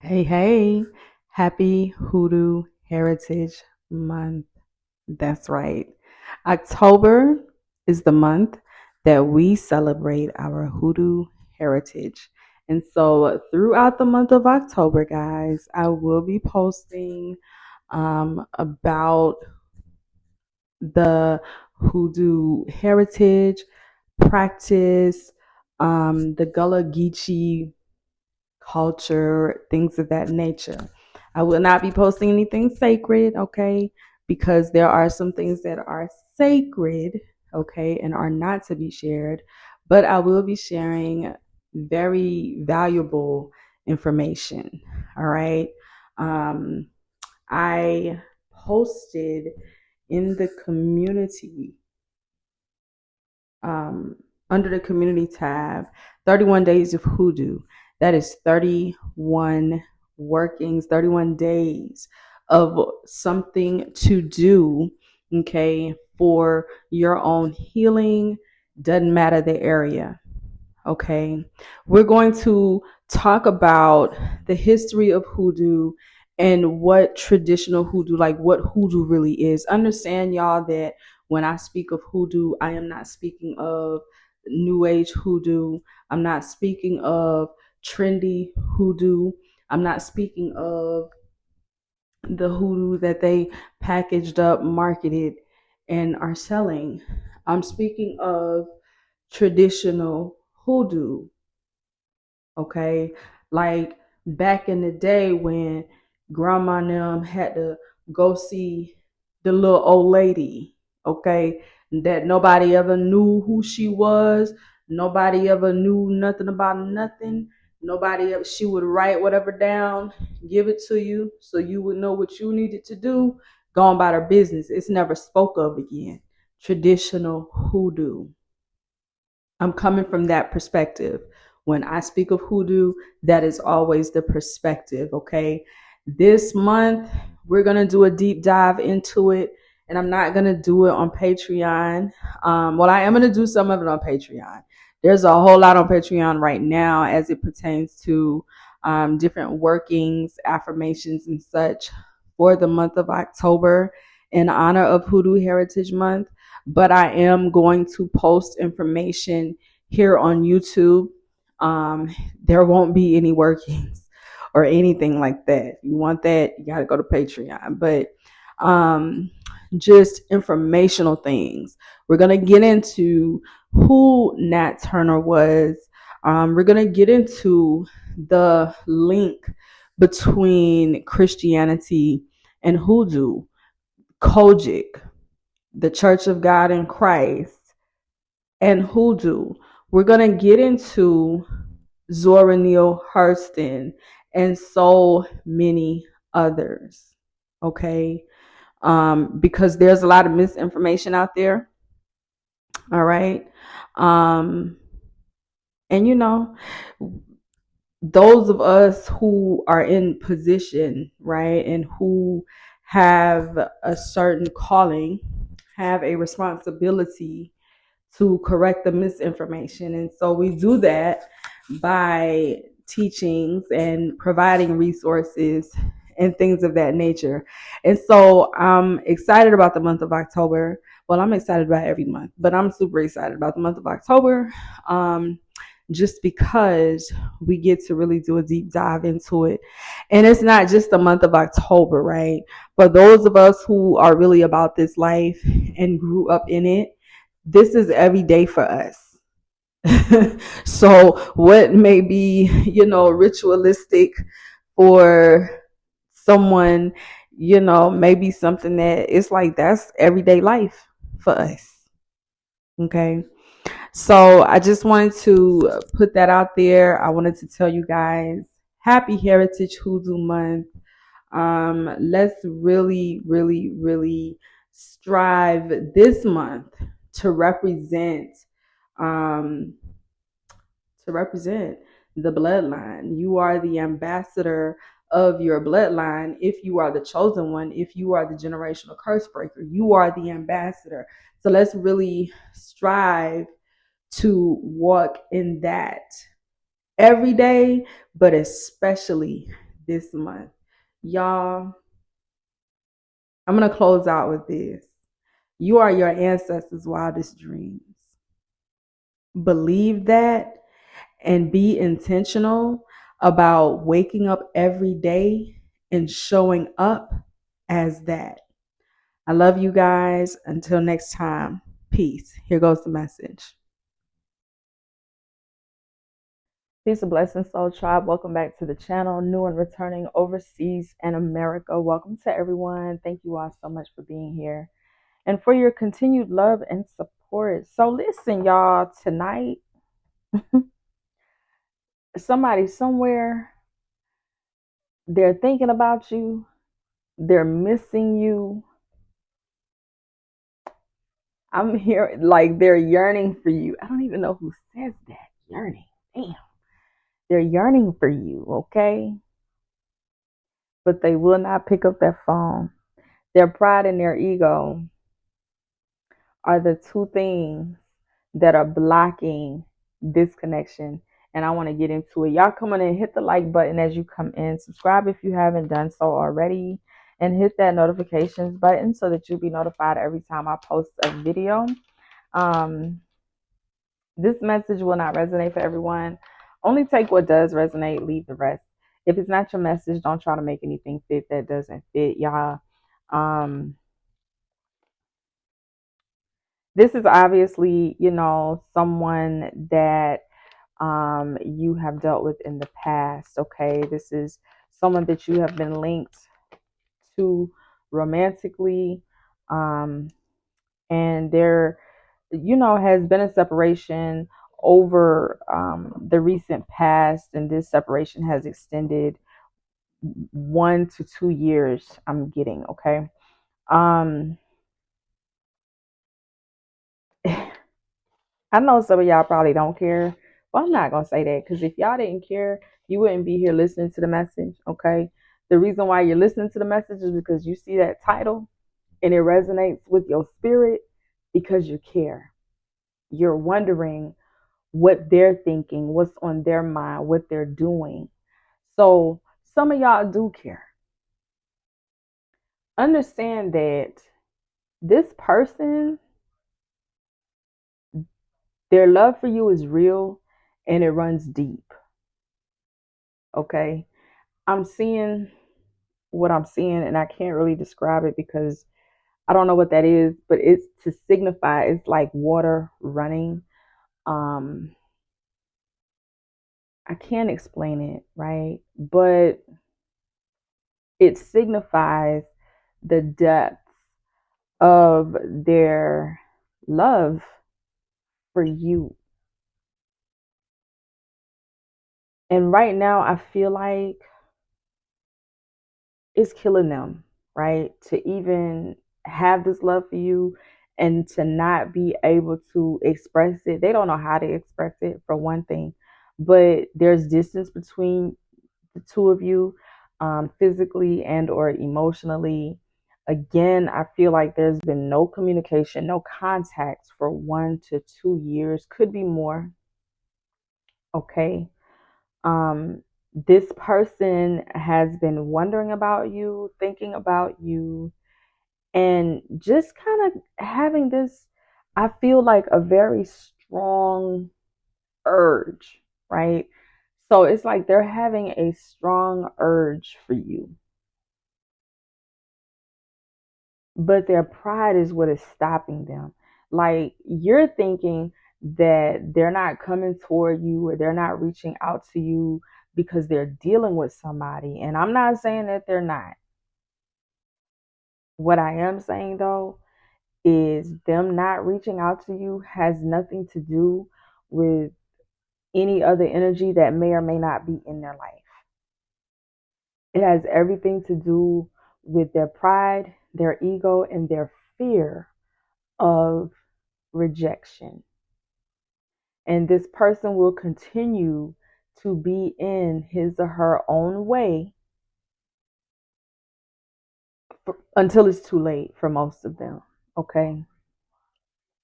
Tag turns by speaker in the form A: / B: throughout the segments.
A: Hey, hey, happy Hoodoo Heritage Month. That's right. October is the month that we celebrate our Hoodoo heritage. And so throughout the month of October, guys, I will be posting about the Hoodoo heritage, practice, the Gullah Geechee culture, things of that nature. I will not be posting anything sacred, okay? Because there are some things that are sacred, okay, and are not to be shared. But I will be sharing very valuable information, all right? Um, I posted in the community um, under the community tab 31 days of hoodoo. That is 31 workings, 31 days of something to do, okay, for your own healing. Doesn't matter the area. Okay, we're going to talk about the history of hoodoo and what traditional hoodoo, like what hoodoo really is. Understand, y'all, that when I speak of hoodoo, I am not speaking of new age hoodoo. I'm not speaking of trendy hoodoo. I'm not speaking of the hoodoo that they packaged up, marketed, and are selling. I'm speaking of traditional hoodoo. Okay, like back in the day when grandma and them had to go see the little old lady, okay, that nobody ever knew who she was, nobody ever knew nothing about nothing, nobody ever, she would write whatever down, give it to you so you would know what you needed to do, go on about her business. It's never spoke of again. Traditional hoodoo. I'm coming from that perspective. When I speak of hoodoo, that is always the perspective, okay? This month, we're going to do a deep dive into it, and I'm not going to do it on Patreon. Well, I am going to do some of it on Patreon. There's a whole lot on Patreon right now as it pertains to different workings, affirmations, and such for the month of October in honor of Hoodoo Heritage Month, but I am going to post information here on YouTube. There won't be any workings or anything like that. If you want that, you got to go to Patreon. But just informational things. We're going to get into who Nat Turner was. We're going to get into the link between Christianity and Hoodoo, Kojic, the Church of God in Christ, and Hoodoo. We're going to get into Zora Neale Hurston and so many others. Okay. Because there's a lot of misinformation out there. All right. Um, and those of us who are in position, right, and who have a certain calling, have a responsibility to correct the misinformation. And so we do that by teachings and providing resources and things of that nature. And so I'm excited about the month of October. Well, I'm excited about every month, but I'm super excited about the month of October. Just because we get to really do a deep dive into it. And it's not just the month of October, right? For those of us who are really about this life and grew up in it, this is every day for us. So what may be, ritualistic for someone, maybe something that it's like that's everyday life for us. Okay. So I just wanted to put that out there. I wanted to tell you guys happy Heritage Hoodoo Month. Let's really, really, really strive this month to um, represent the bloodline. You are the ambassador of your bloodline. If you are the chosen one, if you are the generational curse breaker, you are the ambassador. So let's really strive to walk in that every day, but especially this month. Y'all, I'm going to close out with this. You are your ancestors' wildest dreams. Believe that and be intentional about waking up every day and showing up as that. I love you guys. Until next time, peace. Here goes the message. Peace and blessings, Soul Tribe. Welcome back to the channel, new and returning overseas and America. Welcome to everyone. Thank you all so much for being here and for your continued love and support. So listen, y'all, tonight, somebody somewhere, they're thinking about you, they're missing you. I'm here, like they're yearning for you. I don't even know who says that. Yearning. Damn. They're yearning for you, okay? But they will not pick up that phone. Their pride and their ego are the two things that are blocking this connection. And I want to get into it. Y'all come on and hit the like button as you come in. Subscribe if you haven't done so already. And hit that notifications button so that you'll be notified every time I post a video. This message will not resonate for everyone. Only take what does resonate, leave the rest. If it's not your message, don't try to make anything fit that doesn't fit, y'all. This is obviously, someone that you have dealt with in the past, okay? This is someone that you have been linked to romantically, and there, has been a separation over the recent past, and this separation has extended 1 to 2 years, I'm getting, okay? I know some of y'all probably don't care, but I'm not going to say that, because if y'all didn't care, you wouldn't be here listening to the message, okay? The reason why you're listening to the message is because you see that title and it resonates with your spirit because you care. You're wondering what they're thinking, what's on their mind, what they're doing. So some of y'all do care. Understand that this person, their love for you is real and it runs deep. Okay? I'm seeing what I'm seeing, and I can't really describe it because I don't know what that is, but it's to signify, it's like water running. I can't explain it, right? But it signifies the depth of their love for you. And right now, I feel like it's killing them, right? To even have this love for you and to not be able to express it. They don't know how to express it, for one thing, but there's distance between the two of you, physically and or emotionally. Again, I feel like there's been no communication, no contact for 1 to 2 years, could be more. Okay. This person has been wondering about you, thinking about you, and just kind of having this, I feel like, a very strong urge, right? So it's like they're having a strong urge for you, but their pride is what is stopping them. Like, you're thinking that they're not coming toward you or they're not reaching out to you because they're dealing with somebody. And I'm not saying that they're not. What I am saying, though, is them not reaching out to you has nothing to do with any other energy that may or may not be in their life. It has everything to do with their pride, their ego, and their fear of rejection. And this person will continue to be in his or her own way until it's too late for most of them. Okay.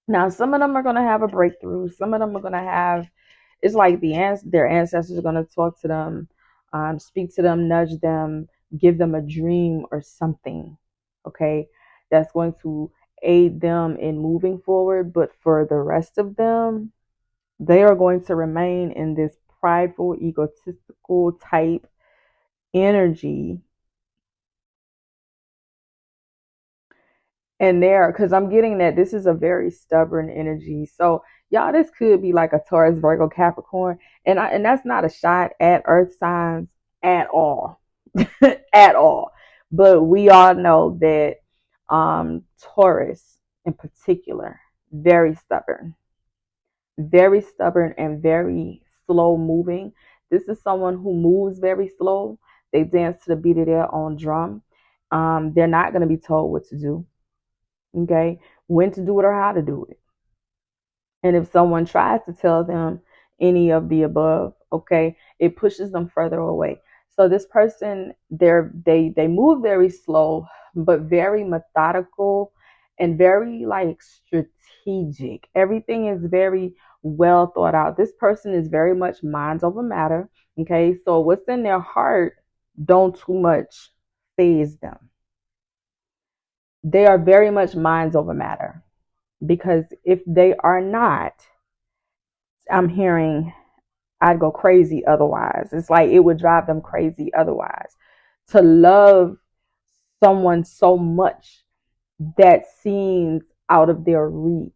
A: Now, some of them are going to have a breakthrough. Some of them are going to have, it's like their ancestors are going to talk to them speak to them, nudge them, give them a dream or something, okay, that's going to aid them in moving forward. But for the rest of them, they are going to remain in this prideful, egotistical type energy. And there, because I'm getting that this is a very stubborn energy. So y'all, this could be like a Taurus, Virgo, Capricorn, and that's not a shot at Earth signs at all, at all. But we all know that Taurus, in particular, very stubborn, and very slow moving. This is someone who moves very slow. They dance to the beat of their own drum. They're not going to be told what to do, okay, when to do it or how to do it. And if someone tries to tell them any of the above, okay, it pushes them further away. So this person, they move very slow, but very methodical and very like strategic. Everything is very well thought out. This person is very much minds over matter. Okay, so what's in their heart don't too much phase them. They are very much minds over matter, because if they are not, I'm hearing I'd go crazy otherwise. It's like it would drive them crazy otherwise. To love someone so much that seems out of their reach,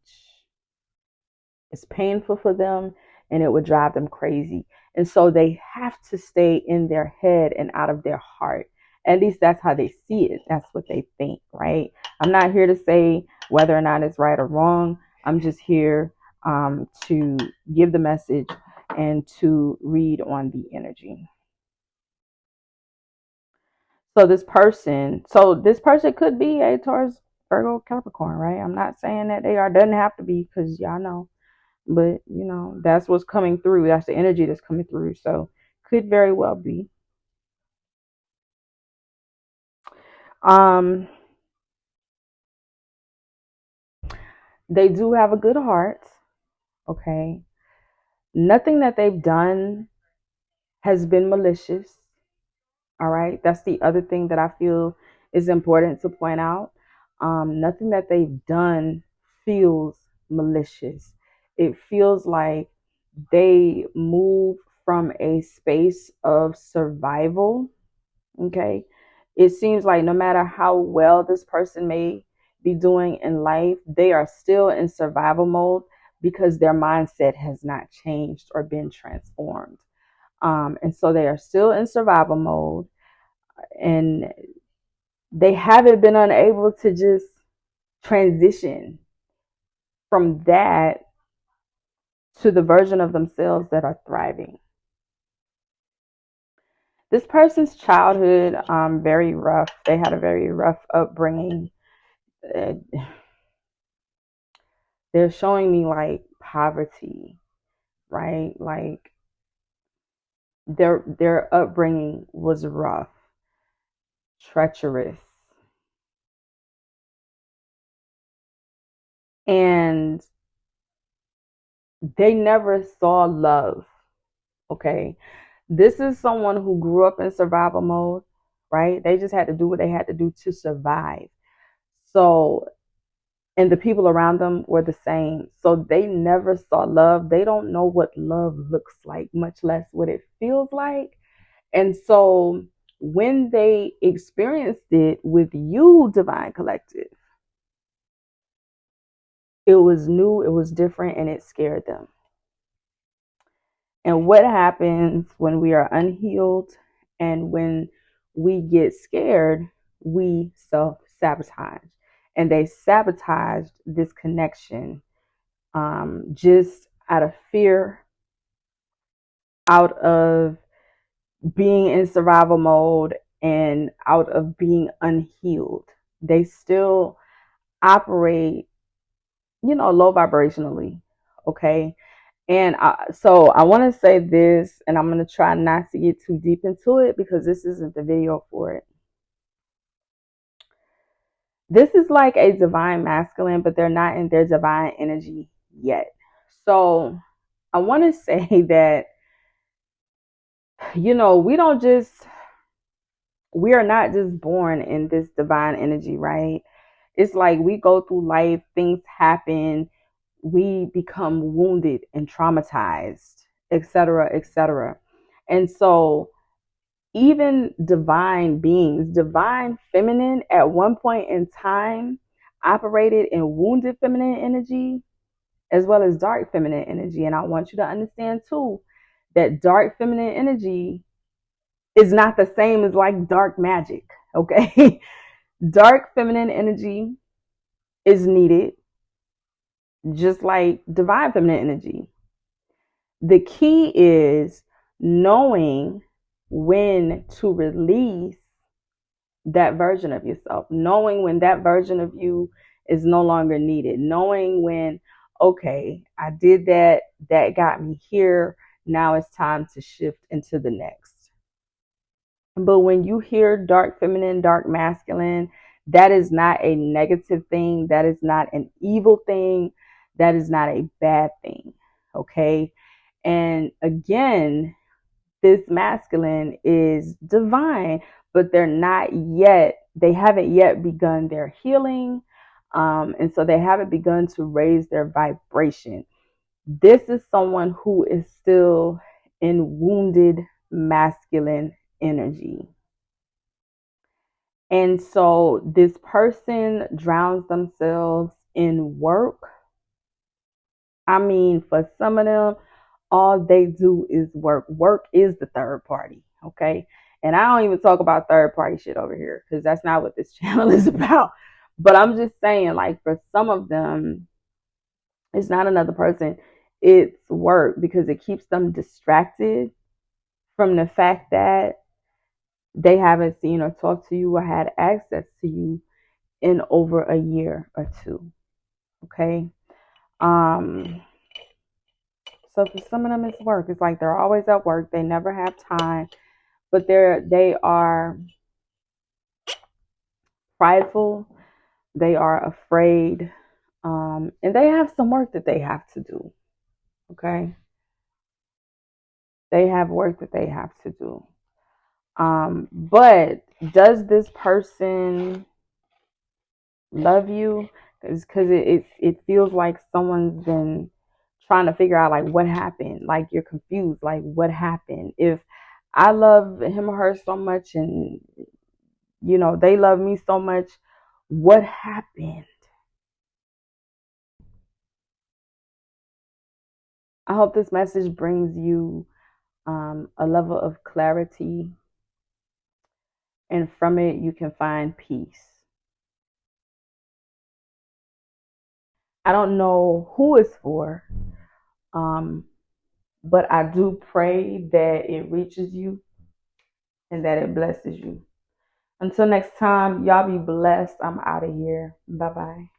A: it's painful for them, and it would drive them crazy. And so they have to stay in their head and out of their heart. At least that's how they see it. That's what they think, right? I'm not here to say whether or not it's right or wrong. I'm just here to give the message and to read on the energy. So this person could be a Taurus, Virgo, Capricorn, right? I'm not saying that they are. Doesn't have to be, because y'all know. But that's what's coming through. That's the energy that's coming through. So could very well be. Um, they do have a good heart. Okay. Nothing that they've done has been malicious. All right. That's the other thing that I feel is important to point out. Nothing that they've done feels malicious. It feels like they move from a space of survival. Okay. It seems like no matter how well this person may be doing in life, they are still in survival mode because their mindset has not changed or been transformed. And so they are still in survival mode, and they haven't been unable to just transition from that to the version of themselves that are thriving. This person's childhood, very rough. They had a very rough upbringing. Uh, they're showing me like poverty, right? Like their upbringing was rough, treacherous, and they never saw love. Okay, this is someone who grew up in survival mode, right? They just had to do what they had to do to survive. So, and the people around them were the same. So they never saw love. They don't know what love looks like, much less what it feels like. And so when they experienced it with you, Divine Collective, it was new, it was different, and it scared them. And what happens when we are unhealed and when we get scared, we self sabotage. And they sabotaged this connection, just out of fear, out of being in survival mode, and out of being unhealed. They still operate, low vibrationally. Okay. And so I want to say this, and I'm going to try not to get too deep into it because this isn't the video for it. This is like a divine masculine, but they're not in their divine energy yet. So I want to say that we don't just, we are not just born in this divine energy, right? It's like we go through life, things happen, we become wounded and traumatized, etc., etc. And so, even divine beings, divine feminine at one point in time operated in wounded feminine energy as well as dark feminine energy. And I want you to understand too that dark feminine energy is not the same as like dark magic, okay? Dark feminine energy is needed just like divine feminine energy. The key is knowing when to release that version of yourself, knowing when that version of you is no longer needed, knowing when, okay, I did that, that got me here, now it's time to shift into the next. But when you hear dark feminine, dark masculine, that is not a negative thing, that is not an evil thing, that is not a bad thing, okay? And again, this masculine is divine, but they haven't yet begun their healing. And so they haven't begun to raise their vibration. This is someone who is still in wounded masculine energy. And so this person drowns themselves in work. I mean, for some of them, all they do is work. Work is the third party, okay? And I don't even talk about third party shit over here because that's not what this channel is about. But I'm just saying, like, for some of them, it's not another person, it's work because it keeps them distracted from the fact that they haven't seen or talked to you or had access to you in over a year or two, okay? Um, So for some of them, it's work. It's like they're always at work. They never have time, but they are prideful. They are afraid, and they have some work that they have to do. Okay, they have work that they have to do. But does this person love you? Because it feels like someone's been trying to figure out like what happened. Like you're confused. Like what happened? If I love him or her so much, and they love me so much. What happened? I hope this message brings you a level of clarity, and from it, you can find peace. I don't know who it's for, um, but I do pray that it reaches you and that it blesses you. Until next time, y'all be blessed. I'm out of here. Bye bye.